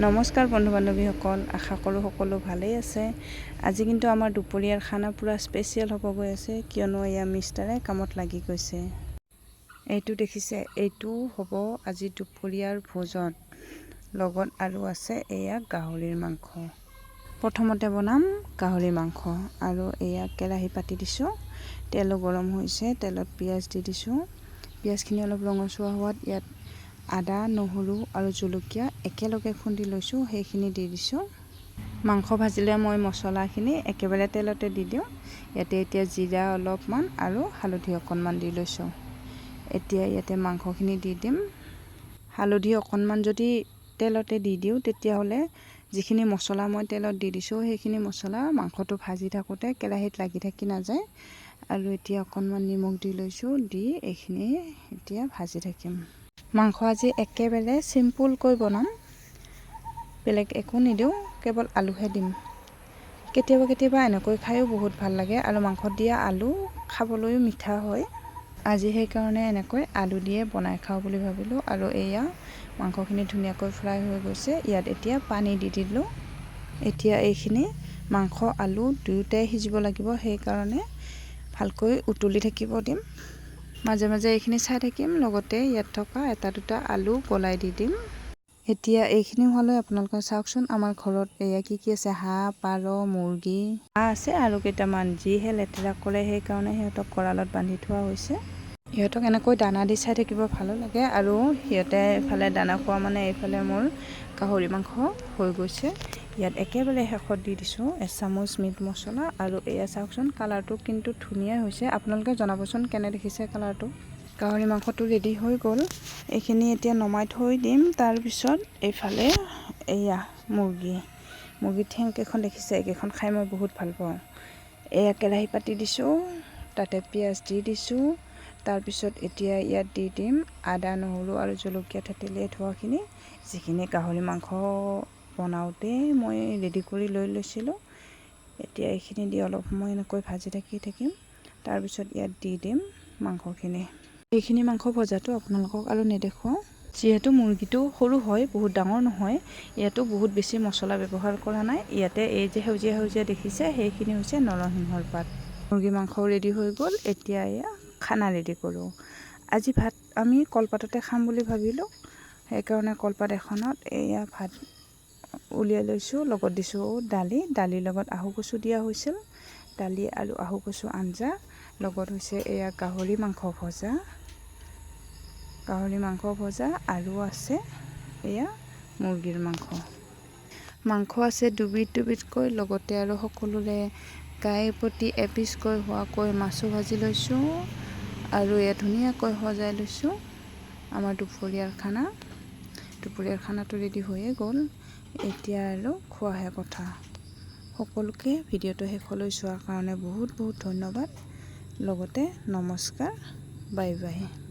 নমস্কাৰ বন্ধু বান্ধৱীসকল, আশা কৰোঁ সকলো ভালেই আছে। আজি কিন্তু আমাৰ দুপৰীয়াৰ খানা পূৰা স্পেচিয়েল হ'ব গৈ আছে, কিয়নো এয়া মিষ্টাৰে কামত লাগি গৈছে। এইটো দেখিছে, এইটো হ'ব আজি দুপৰীয়াৰ ভোজন। লগত আৰু আছে এয়া গাহৰিৰ মাংস। প্ৰথমতে বনাম গাহৰি মাংস আৰু এয়া কেৰাহী পাতি দিছোঁ। তেলো গৰম হৈছে, তেলত পিঁয়াজ দি দিছোঁ। পিঁয়াজখিনি অলপ ৰঙচুৱা হোৱাত ইয়াত আদা, নহৰু আৰু জলকীয়া একেলগে খুন্দি লৈছোঁ, সেইখিনি দি দিছোঁ। মাংস ভাজিলে মই মছলাখিনি একেবাৰে তেলতে দি দিওঁ। এতিয়া জিৰা অলপমান আৰু হালধি অকণমান দি লৈছোঁ। এতিয়া ইয়াতে মাংসখিনি দি দিম। হালধি অকণমান যদি তেলতে দি দিওঁ, তেতিয়াহ'লে যিখিনি মছলা মই তেলত দি দিছোঁ, সেইখিনি মছলা মাংসটো ভাজি থাকোঁতে কেৰাহীত লাগি থাকি নাযায়। আৰু এতিয়া অকণমান নিমখ দি লৈছোঁ, দি এইখিনি এতিয়া ভাজি থাকিম। মাংস আজি একেবাৰে চিম্পুলকৈ বনাম, বেলেগ একো নিদিওঁ, কেৱল আলুহে দিম। কেতিয়াবা এনেকৈ খায়ো বহুত ভাল লাগে আৰু মাংসত দিয়া আলু খাবলৈও মিঠা হয়। আজি সেইকাৰণে এনেকৈ আলু দিয়ে বনাই খাওঁ বুলি ভাবিলোঁ। আৰু এয়া মাংসখিনি ধুনীয়াকৈ ফ্ৰাই হৈ গৈছে, ইয়াত এতিয়া পানী দি দিলোঁ। এতিয়া এইখিনি মাংস আলু দুয়োটাই সিজিব লাগিব, সেইকাৰণে ভালকৈ উতলি থাকিব দিম। মাজে মাজে এইখিনি চাই থাকিম, লগতে ইয়াত থকা এটা দুটা আলু গলাই দি দিম। এতিয়া এইখিনি হোৱালৈ আপোনালোকে চাওকচোন, আমাৰ ঘৰত এয়া কি আছে, হাঁহ, পাৰ, মুৰ্গী, হাঁহ আছে আৰু কেইটামান। যিহে লেতেৰা কৰে, সেইকাৰণে সিহঁতক গঁৰালত বান্ধি থোৱা হৈছে। সিহঁতক এনেকৈ দানা দি চাই থাকিব ভালো লাগে। আৰু সিহঁতে এইফালে দানা খোৱা মানে এইফালে মোৰ গাহৰি মাংস হৈ গৈছে। ইয়াত একেবাৰে শেষত দি দিছোঁ এচামুচ মিট মছলা। আৰু এয়া চাওকচোন, কালাৰটো কিন্তু ধুনীয়া হৈছে। আপোনালোকে জনাবচোন কেনে দেখিছে কালাৰটো। গাহৰি মাংসটো ৰেডি হৈ গ'ল। এইখিনি এতিয়া নমাই থৈ দিম। তাৰপিছত এইফালে এয়া মুৰ্গী ঠেংকেইখন দেখিছে, এইকেইখন খাই মই বহুত ভাল পাওঁ। এয়া কেৰাহী পাতি দিছোঁ, তাতে পিঁয়াজ দি দিছোঁ। তাৰপিছত এতিয়া ইয়াত দি দিম আদা, নহৰু আৰু জলকীয়া থেতেলিয়াই থোৱাখিনি, যিখিনি গাহৰি মাংস বনাওঁতে মই ৰেডি কৰি লৈ লৈছিলোঁ। এতিয়া এইখিনি দি অলপ সময় এনেকৈ ভাজি থাকিম। তাৰপিছত ইয়াত দি দিম মাংসখিনি। এইখিনি মাংস ভজাটো আপোনালোকক আৰু নেদেখুৱাওঁ, যিহেতু মুৰ্গীটো সৰু হয়, বহুত ডাঙৰ নহয়। ইয়াতো বহুত বেছি মছলা ব্যৱহাৰ কৰা নাই। ইয়াতে এই যে সেউজীয়া দেখিছে, সেইখিনি হৈছে নৰসিংহৰ পাত। মুৰ্গী মাংসও ৰেডি হৈ গ'ল। এতিয়া এয়া খানা ৰেডি কৰোঁ। আজি ভাত আমি কলপাততে খাম বুলি ভাবিলোঁ, সেইকাৰণে কলপাত এখনত এয়া ভাত উলিয়াই লৈছোঁ। লগত দিছোঁ দালিৰ লগত আহু কচু দিয়া হৈছিল, দালি আৰু আহু কচু আঞ্জা। লগত হৈছে এয়া গাহৰি মাংস ভজা আৰু আছে এয়া মুৰ্গীৰ মাংস আছে দুবিধকৈ। লগতে আৰু সকলোৰে গায়ে প্ৰতি এপিচকৈ হোৱাকৈ মাছো ভাজি লৈছোঁ। আৰু এয়া ধুনীয়াকৈ সজাই লৈছোঁ আমাৰ দুপৰীয়াৰ খানাটো ৰেডি হৈয়ে গ'ল। এতিয়া আৰু খোৱাহে কথা। সকলোকে ভিডিঅ'টো শেষলৈ চোৱাৰ কাৰণে বহুত ধন্যবাদ। লগতে নমস্কাৰ, বাই বাই।